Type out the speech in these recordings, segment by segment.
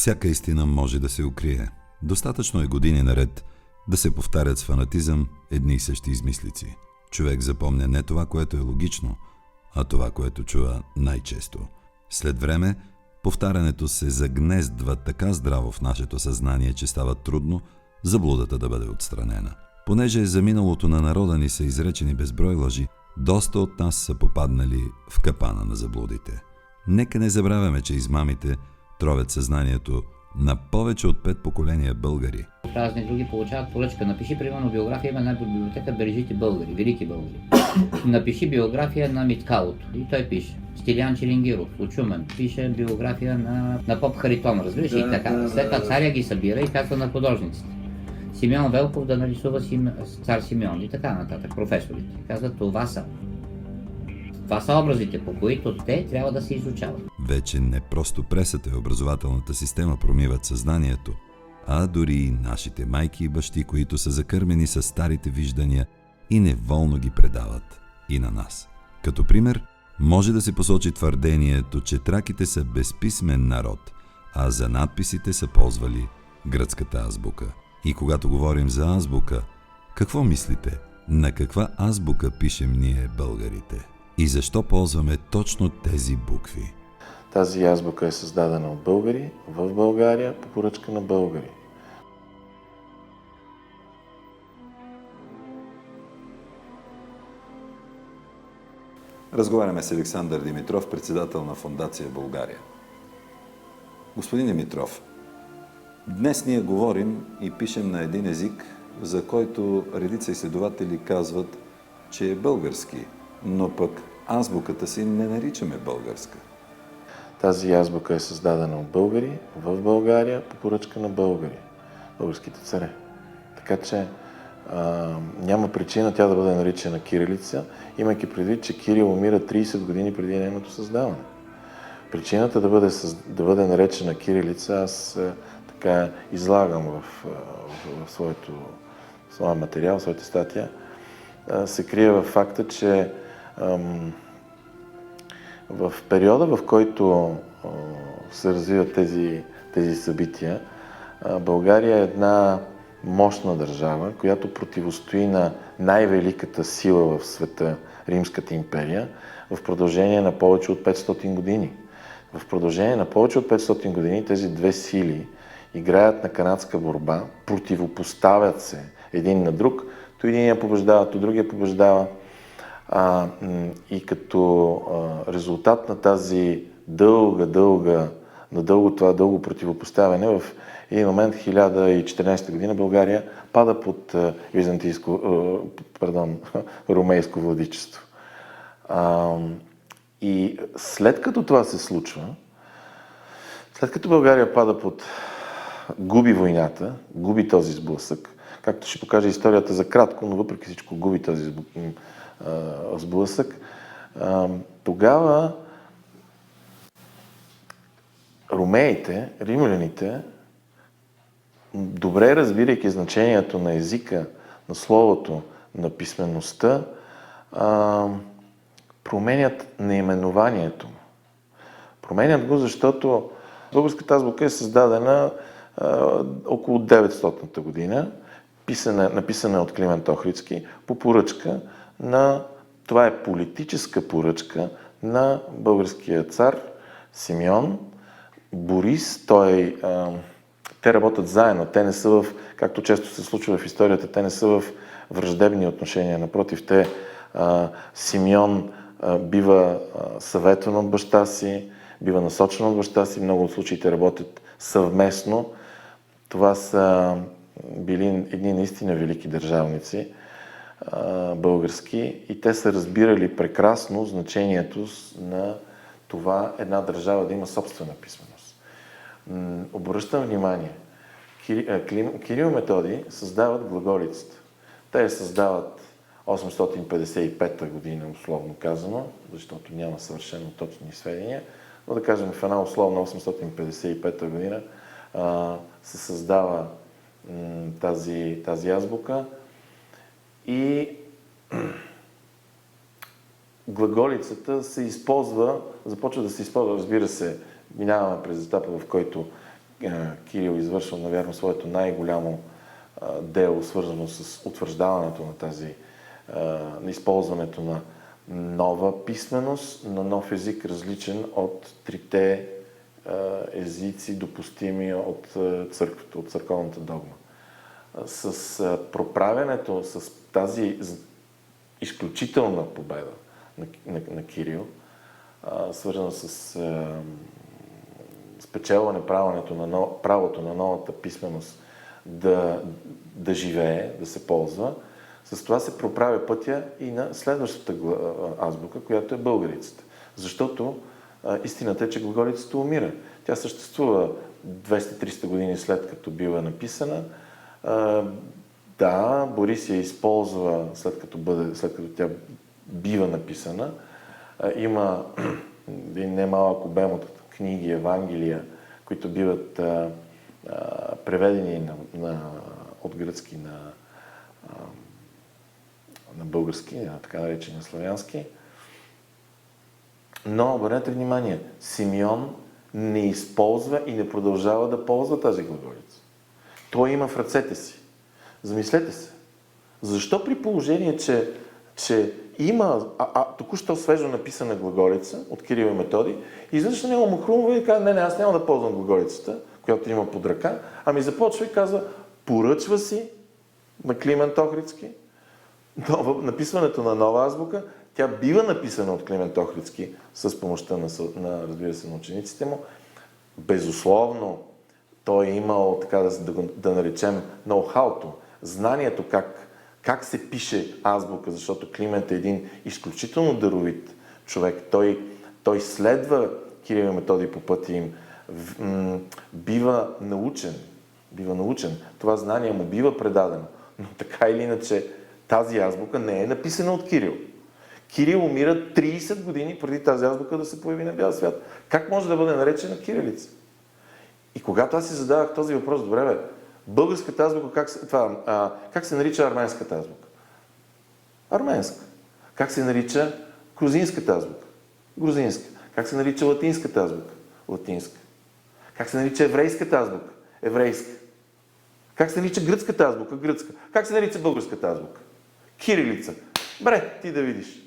всяка истина може да се укрие. Достатъчно е години наред да се повтарят с фанатизъм едни и същи измислици. Човек запомня не това, което е логично, а това, което чува най-често. След време, повтарянето се загнездва така здраво в нашето съзнание, че става трудно заблудата да бъде отстранена. Понеже за миналото на народа ни са изречени безброй лъжи, доста от нас са попаднали в капана на заблудите. Нека не забравяме, че измамите тровят съзнанието на повече от 5 поколения българи. Разни други получават поръчка. Напиши, примерно, биография, има една библиотека Бележити българи, велики българи. Напиши биография на Миткалото. И той пише. Стилиян Челингиров, Очумен, пише биография на Поп Харитон, разбираш и така. След това царя ги събира и казва на художниците. Симеон Велков да нарисува цар Симеон и така нататък, професорите. Казват, това са образите, по които те трябва да се изучават. Вече не просто пресата и образователната система промиват съзнанието, а дори и нашите майки и бащи, които са закърмени с старите виждания и неволно ги предават и на нас. Като пример, може да се посочи твърдението, че траките са безписмен народ, а за надписите са ползвали гръцката азбука. И когато говорим за азбука, какво мислите? На каква азбука пишем ние, българите? И защо ползваме точно тези букви? Тази азбука е създадена от българи в България по поръчка на българи. Разговаряме с Александър Димитров, председател на Фондация България. Господин Димитров, днес ние говорим и пишем на един език, за който редица изследователи казват, че е български, но пък азбуката си не наричаме българска. Тази азбука е създадена от българи в България по поръчка на българи, българските царе. Така че няма причина тя да бъде наричана кирилица, имайки предвид, че Кирил умира 30 години преди нейното създаване. Причината да бъде наречена кирилица аз така излагам в своя материал, в своята статия, се крие в факта, че в периода, в който се развиват тези събития, България е една мощна държава, която противостои на най-великата сила в света, Римската империя, в продължение на повече от 500 години. В продължение на повече от 500 години тези две сили играят на канадска борба, противопоставят се един на друг, то единия побеждава, то другия побеждава. И като резултат на тази дълго противопоставяне, в един момент, 1014 година, България пада под ромейско владичество. И след като това се случва, след като България губи войната, губи този сблъсък, както ще покаже историята за кратко, но въпреки всичко губи този сблъсък, тогава ромеите, римляните, добре разбирайки значението на езика, на словото, на писмеността, променят наименованието. Променят го, защото българската азбука е създадена около 900-та година, написана от Климент Охридски, по поръчка това е политическа поръчка на българския цар Симеон. Борис, те работят заедно, те не са както често се случва в историята, те не са в враждебни отношения. Напротив, Симеон бива съветван от баща си, бива насочен от баща си, много от случаите работят съвместно. Това са били едни наистина велики държавници, български, и те са разбирали прекрасно значението на това една държава да има собствена писменост. Обръщам внимание, Кирил и Методий създават глаголицата. Те я създават 855 година, условно казано, защото няма съвършено точни сведения, но да кажем в една условна 855 година се създава тази азбука и глаголицата започва да се използва, разбира се, минаваме през етапа, в който Кирил извършва, навярно, своето най-голямо дело, свързано с утвърждаването на на използването на нова писменост, на нов език, различен от трите езици, допустими от църквата, от църковната догма. С проправянето, с тази изключителна победа на Кирил, свързана с спечелване правото на новата писменост да живее, да се ползва, с това се проправя пътя и на следващата азбука, която е българицата. Защото истината е, че глаголицата умира. Тя съществува 200-300 години след като бива написана. Да, Борис я използва след като тя бива написана. Има един немалък обем от книги, Евангелия, които биват преведени от гръцки на български, на така наречен славянски. Но, обърнете внимание, Симеон не използва и не продължава да ползва тази глаголица. Той има в ръцете си. Замислете се. Защо при положение, че има току-що свежо написана глаголица от Кирил и Методий, изведнъж на него му хрумва и казва, не, аз няма да ползвам глаголицата, която има под ръка, ами започва и казва, поръчва си на Климент Охридски написването на нова азбука. Тя бива написана от Климент Охридски с помощта разбира се, на учениците му. Безусловно, той е имал, така да наречем, ноу-хауто, знанието как се пише азбука, защото Климент е един изключително даровит човек. Той следва Кирил и Методий по пътя им, бива научен. Това знание му бива предадено. Но така или иначе, тази азбука не е написана от Кирил. Кирил умира 30 години преди тази азбука да се появи на бял свят. Как може да бъде наречена кирилица? И когато аз си задавах този въпрос, добре, българската азбука, как се нарича арменската азбука? Арменска. Как се нарича грузинската азбука? Грузинска. Как се нарича латинската азбука? Латинска. Как се нарича еврейската азбука? Еврейска. Как се нарича гръцката азбука? Гръцка. Как се нарича българската азбука? Кирилица. Бре, ти да видиш.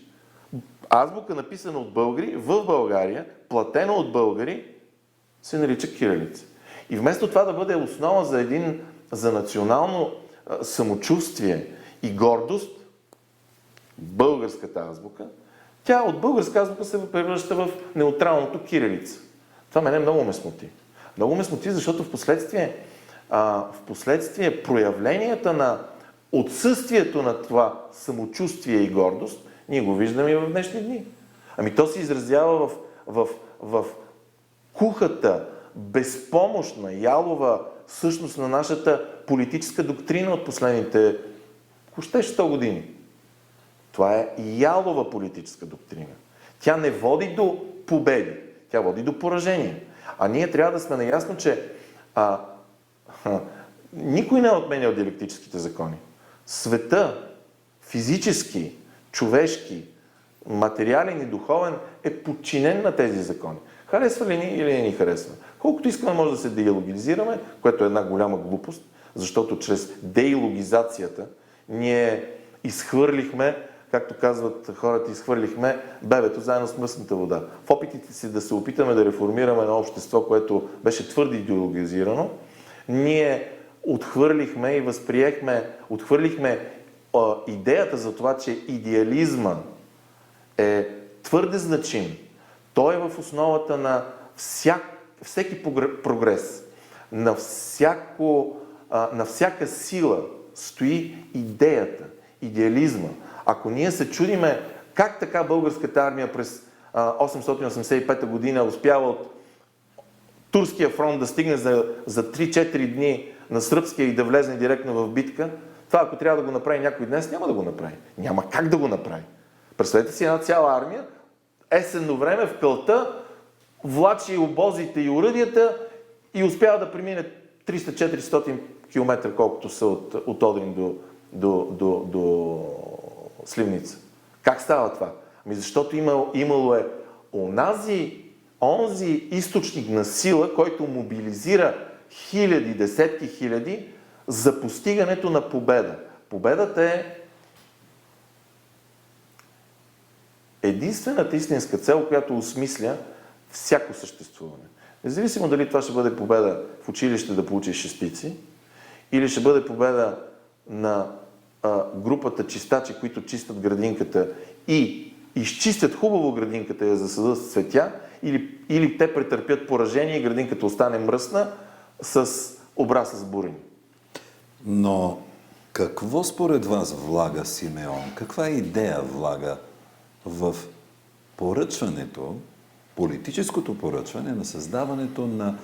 Азбука, написана от българи в България, платена от българи, се нарича кирилица. И вместо това да бъде основа за национално самочувствие и гордост, българската азбука, тя от българска азбука се превръща в неутралното кирилица. Това мене много ме смути. Много ме смути, защото в последствие проявленията на отсъствието на това самочувствие и гордост, ние го виждаме и в днешни дни. Ами то се изразява в кухата, безпомощна, ялова същност на нашата политическа доктрина от последните 100 години. Това е ялова политическа доктрина. Тя не води до победи, тя води до поражение. А ние трябва да сме наясно, че никой не е отменял диалектическите закони. Света, физически, човешки, материален и духовен, е подчинен на тези закони. Харесва ли ни или не ни харесва? Колкото искаме, може да се деилогизираме, което е една голяма глупост, защото чрез деилогизацията ние изхвърлихме, както казват хората, изхвърлихме бебето заедно с мръсната вода. В опитите си да се опитаме да реформираме едно общество, което беше твърде идеологизирано, ние отхвърлихме идеята за това, че идеализма е твърде значим. Той е в основата на всеки прогрес. На всяка сила стои идеята, идеализма. Ако ние се чудиме как така българската армия през 885 година успява от турския фронт да стигне за 3-4 дни на сръбския и да влезне директно в битка, това ако трябва да го направи някой днес, няма да го направи. Няма как да го направи. Представете си една цяла армия, есенно време в кълта, влачи обозите и оръдията и успява да премине 300-400 км, колкото са от Одрин до Сливница. Как става това? Защото имало онзи източник на сила, който мобилизира хиляди, десетки хиляди за постигането на победа. Победата е единствената истинска цел, която осмисля всяко съществуване. Независимо дали това ще бъде победа в училище да получиш шестици, или ще бъде победа на групата чистачи, които чистят градинката и изчистят хубаво градинката и я засадат с цветя, или те претърпят поражение и градинката остане мръсна с обраса с бурени. Но какво според вас влага Симеон? Каква идея влага в поръчването, политическото поръчване на създаването на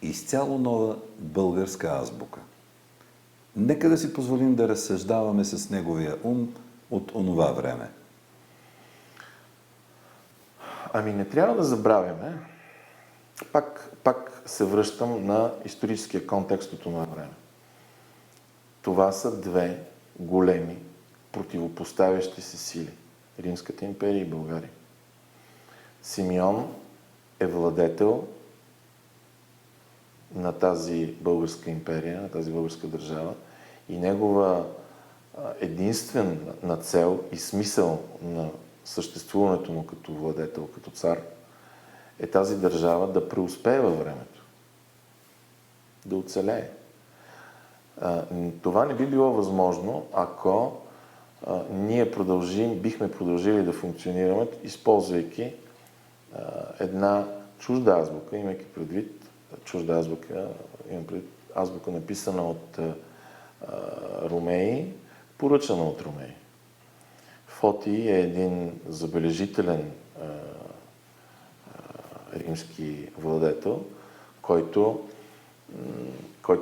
изцяло нова българска азбука? Нека да си позволим да разсъждаваме с неговия ум от онова време. Ами не трябва да забравяме, пак се връщам на историческия контекст от това време. Това са две големи противопоставящи се сили. Римската империя и България. Симеон е владетел на тази българска империя, на тази българска държава и негова единствена цел и смисъл на съществуването му като владетел, като цар, е тази държава да преуспее във времето, да оцелее. Това не би било възможно, ако ние бихме продължили да функционираме, използвайки една чужда азбука, имайки предвид чужда азбука, имам предвид азбука написана от ромеи, поръчана от ромеи. Фотий е един забележителен римски владетел, който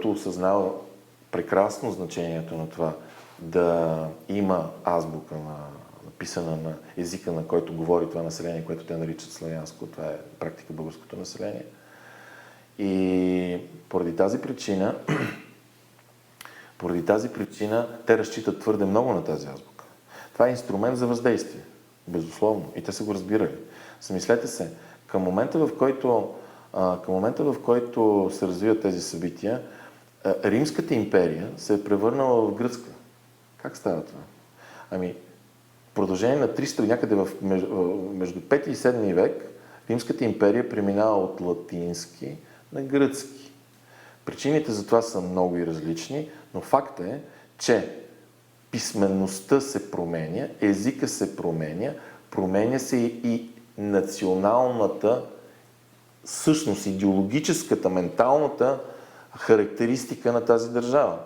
осъзнава прекрасно значението на това да има азбука, написана на езика, на който говори това население, което те наричат славянско. Това е практика българското население. И поради тази причина те разчитат твърде много на тази азбука. Това е инструмент за въздействие, безусловно. И те са го разбирали. Замислете се, към момента, в който се развиват тези събития, Римската империя се е превърнала в гръцка. Как става това? Ами, в продължение на 300, някъде между 5 и 7 век, Римската империя преминава от латински на гръцки. Причините за това са много и различни, но факт е, че писмеността се променя, езика се променя се и националната същност, идеологическата, менталната характеристика на тази държава.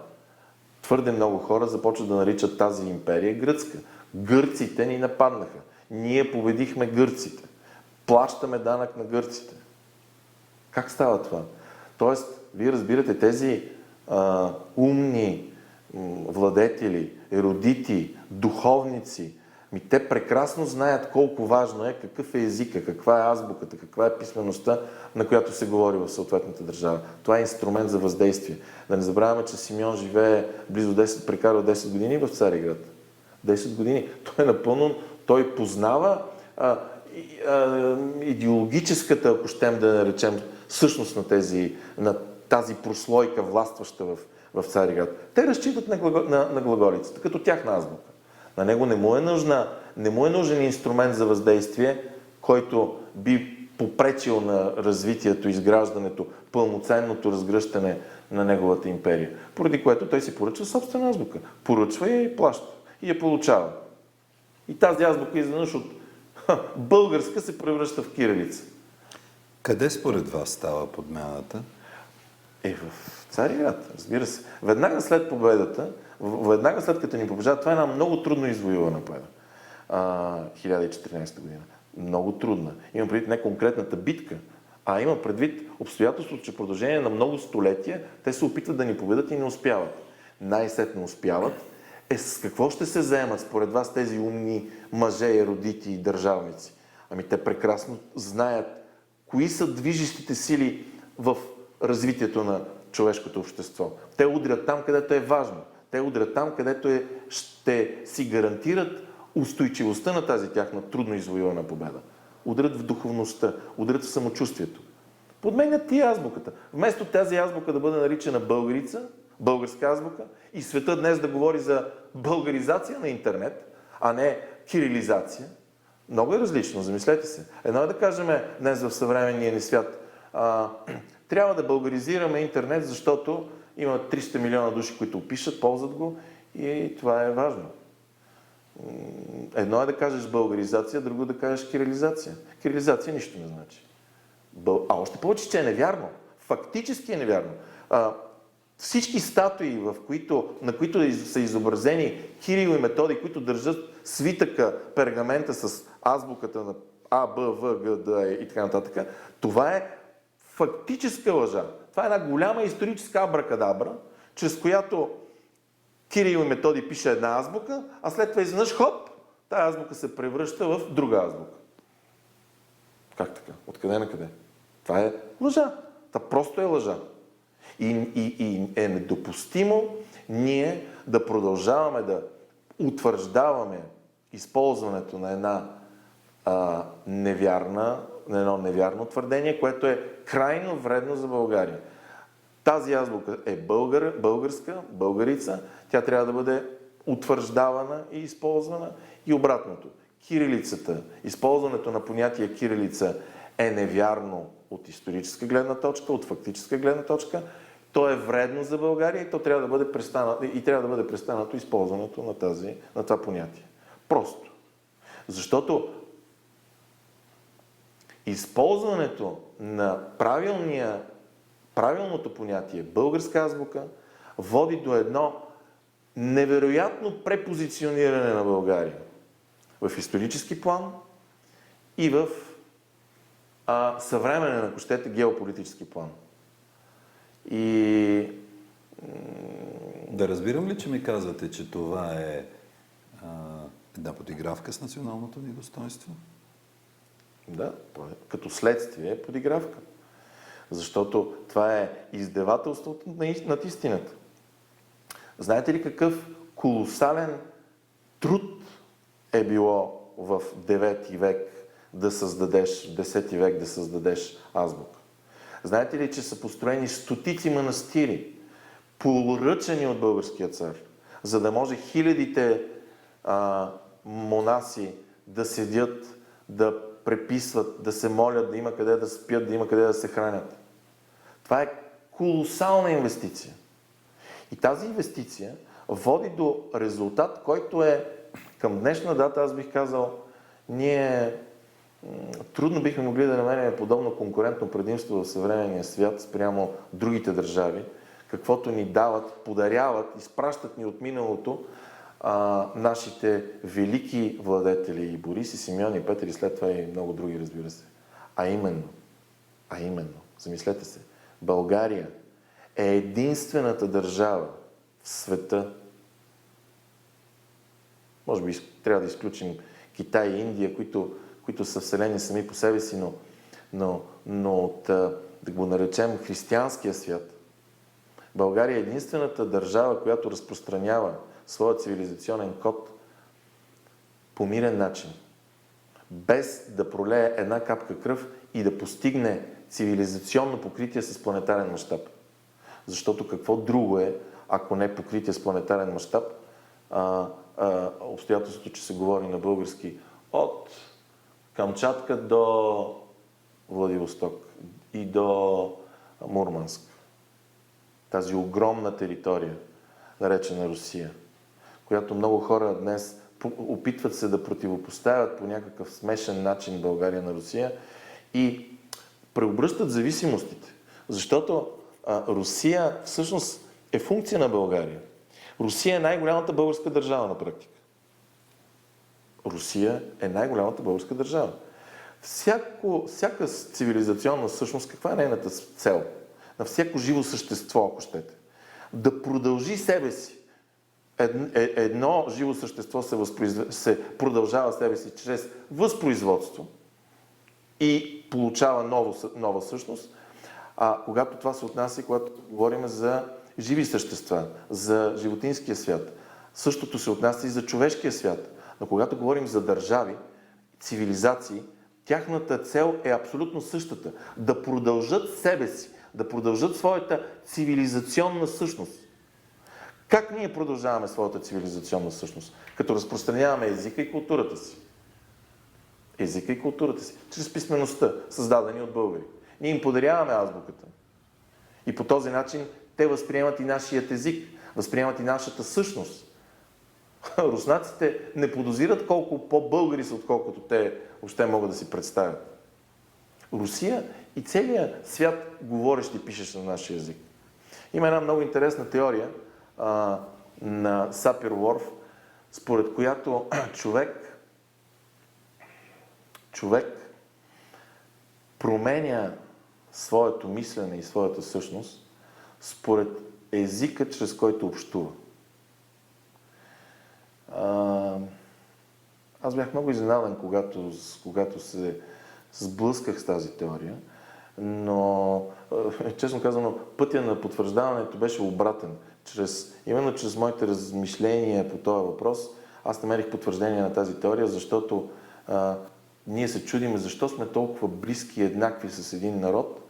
Твърде много хора започват да наричат тази империя гръцка. Гърците ни нападнаха. Ние победихме гърците. Плащаме данък на гърците. Как става това? Тоест, вие разбирате, тези умни владетели, ерудити, духовници, те прекрасно знаят колко важно е, какъв е езика, каква е азбуката, каква е писмеността, на която се говори в съответната държава. Това е инструмент за въздействие. Да не забравяме, че Симеон живее близо 10, прекарва 10 години в Цариград. 10 години. Той познава идеологическата, ако щем да наречем, същност на тази прослойка, властваща в Цариград. Те разчитат на глаголицата, като тяхна азбука. На него не му е нужен инструмент за въздействие, който би попречил на развитието, изграждането, пълноценното разгръщане на неговата империя. Поради което той си поръчва собствена азбука. Поръчва я и плаща. И я получава. И тази азбука изведнъж от българска се превръща в кирилица. Къде според вас става подмяната? В Цариград, разбира се. Веднага след победата, веднага след като ни побеждава, това е една много трудно извоювана победа. 1014 година. Много трудна. Имам предвид не конкретната битка, а имам предвид обстоятелството, че в продължение на много столетия те се опитват да ни победат и не успяват. Най-сетне успяват. С какво ще се заемат според вас тези умни мъже, ерудити и държавници? Ами те прекрасно знаят кои са движещите сили в развитието на човешкото общество. Те удрят там, където е важно. Те удрят там, където ще си гарантират устойчивостта на тази тяхна трудно извоювана победа. Удрят в духовността, удрят в самочувствието. Подменят ти азбуката. Вместо тази азбука да бъде наричана българица, българска азбука, и света днес да говори за българизация на интернет, а не кирилизация, много е различно, замислете се. Едно е да кажем днес в съвременния ни свят, трябва да българизираме интернет, защото има 300 милиона души, които пишат, ползват го и това е важно. Едно е да кажеш българизация, друго да кажеш кирилизация. Кирилизация нищо не значи. Още повече, че е невярно. Фактически е невярно. Всички статуи, на които са изобразени Кирил и Методий, които държат свитъка, пергамента с азбуката на А, Б, В, Г, Д и така нататък, това е фактическа лъжа. Това е една голяма историческа абракадабра, чрез която Кирил и Методий пише една азбука, а след това изведнъж хоп, тая азбука се превръща в друга азбука. Как така? Откъде на къде? Това е лъжа. Това просто е лъжа. И е недопустимо ние да продължаваме да утвърждаваме използването на едно невярно твърдение, което е крайно вредно за България. Тази азбука е българска, българица, тя трябва да бъде утвърждавана и използвана и обратното. Кирилицата, използването на понятие кирилица е невярно от историческа гледна точка, от фактическа гледна точка. То е вредно за България и трябва да бъде престанато използването на това понятие. Просто. Защото използването на правилното понятие българска азбука води до едно невероятно препозициониране на България в исторически план и в съвременен, ако щете, геополитически план. И да разбирам ли, че ми казвате, че това е една подигравка с националното ни достоинство? Да, като следствие е подигравка. Защото това е издевателството над истината. Знаете ли какъв колосален труд е било в 9 век да създадеш, в 10 век да създадеш азбука? Знаете ли, че са построени стотици манастири, поръчани от българския цар, за да може хилядите монаси да седят, да преписват, да се молят, да има къде да спят, да има къде да се хранят. Това е колосална инвестиция. И тази инвестиция води до резултат, който е към днешна дата, аз бих казал, ние трудно бихме могли да намерим подобно конкурентно предимство в съвременния свят спрямо другите държави, каквото ни дават, подаряват, изпращат ни от миналото нашите велики владетели, и Борис, и Симеон, и Петър, и след това и много други, разбира се. А именно, замислете се, България е единствената държава в света, може би трябва да изключим Китай и Индия, които са вселени сами по себе си, но от, да го наречем, християнския свят. България е единствената държава, която разпространява своя цивилизационен код по мирен начин, без да пролее една капка кръв и да постигне цивилизационно покритие с планетарен мащаб. Защото какво друго е, ако не покритие с планетарен мащаб, обстоятелството, че се говори на български от Камчатка до Владивосток и до Мурманск. Тази огромна територия, наречена Русия, която много хора днес опитват се да противопоставят по някакъв смешен начин България на Русия и преобръщат зависимостите. Защото Русия всъщност е функция на България. Русия е най-голямата българска държава на практика. Русия е най-голямата българска държава. Всяка цивилизационна същност, каква е нейната цел? На всяко живо същество, ако щете. Да продължи себе си. Едно живо същество се продължава себе си чрез възпроизводство и получава нова същност, когато това се отнася, когато говорим за живи същества, за животинския свят. Същото се отнася и за човешкия свят. Но когато говорим за държави, цивилизации, Тяхната цел е абсолютно същата. Да продължат себе си, да продължат своята цивилизационна същност. Как ние продължаваме своята цивилизационна същност? Като разпространяваме езика и културата си. Езика и културата си. Чрез писмеността, създадени от българи. Ние им подаряваме азбуката. И по този начин те възприемат и нашият език, възприемат и нашата същност. Руснаците не подозират колко по-българи са, отколкото те въобще могат да си представят. Русия и целият свят говорещ и пишеш на нашия език. Има една много интересна теория на Сапир-Ворф, според която човек променя своето мислене и своята същност според езика, чрез който общува. Аз бях много изненадан, когато се сблъсках с тази теория, но, честно казано, пътя на потвърждаването беше обратен. Именно чрез моите размишления по този въпрос, аз намерих потвърждение на тази теория, защото ние се чудиме защо сме толкова близки и еднакви с един народ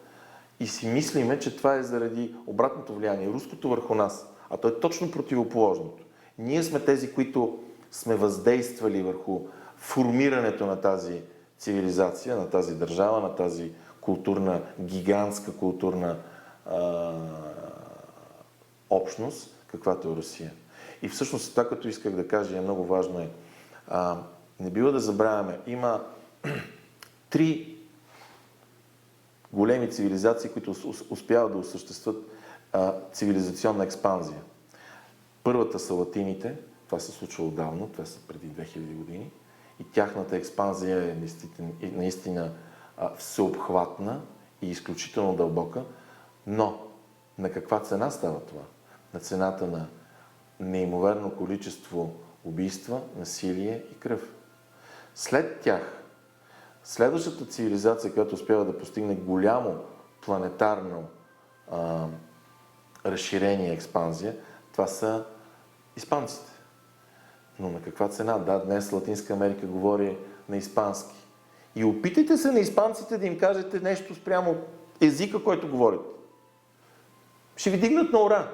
и си мислиме, че това е заради обратното влияние, руското върху нас, а то е точно противоположното. Ние сме тези, които сме въздействали върху формирането на тази цивилизация, на тази държава, на тази културна, гигантска културна общност, каквато е Русия. И всъщност това, като исках да кажа, е много важно не бива да забравяме, има 3 големи цивилизации, които успяват да осъществят цивилизационна експанзия. Първата са латините, това се случва отдавна, това са преди 2000 години, и тяхната експанзия е наистина всеобхватна и изключително дълбока, но на каква цена става това? На цената на неимоверно количество убийства, насилие и кръв. След тях, следващата цивилизация, която успява да постигне голямо планетарно разширение, експанзия, това са испанците. Но на каква цена? Да, днес Латинска Америка говори на испански. И опитайте се на испанците да им кажете нещо спрямо езика, който говорят. Ще ви дигнат на ура.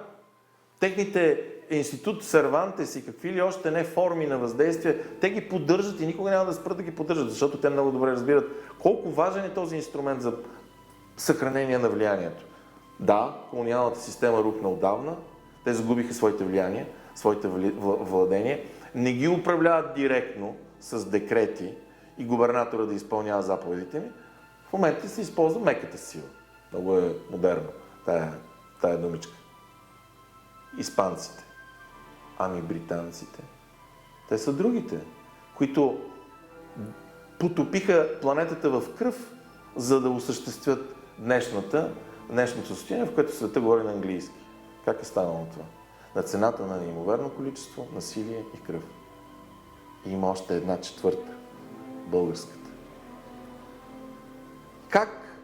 Техните институт Сервантес и какви ли още не форми на въздействие, те ги поддържат и никога няма да спрат да ги поддържат, защото те много добре разбират колко важен е този инструмент за съхранение на влиянието. Да, колониалната система рухна отдавна, те загубиха своите влияния, своите владения, не ги управляват директно с декрети и губернатора да изпълнява заповедите ми. В момента се използва меката сила. Много е модерно тая думичка. Испанците. Ами британците. Те са другите, които потопиха планетата в кръв, за да осъществят днешното състояние, в което света говори на английски. Как е станало това? На цената на неимоверно количество насилие и кръв. И има още една четвърта. Българската. Как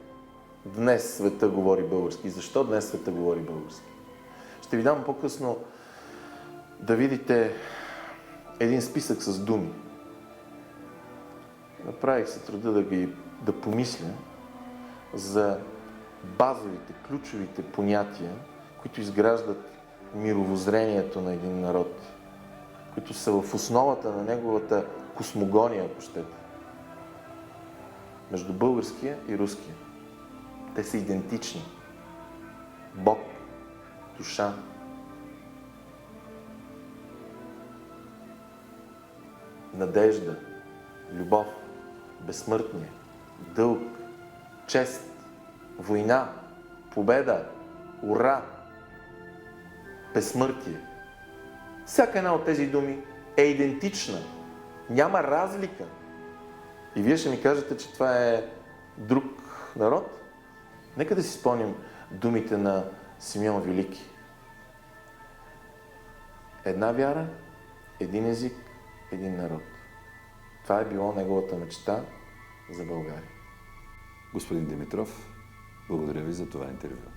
днес света говори български? И защо днес света говори български? Ще ви дам по-късно да видите един списък с думи. Направих се труда да помисля за базовите, ключовите понятия, които изграждат мировоззрението на един народ, които са в основата на неговата космогония, ако щете. Между българския и руския. Те са идентични. Бог, душа. Надежда, любов, безсмъртие, дълг, чест, война, победа, ура, безсмъртие. Всяка една от тези думи е идентична. Няма разлика. И вие ще ми кажете, че това е друг народ? Нека да си спомним думите на Симеон Велики. Една вяра, един език, един народ. Това е било неговата мечта за България. Господин Димитров, благодаря ви за това интервю.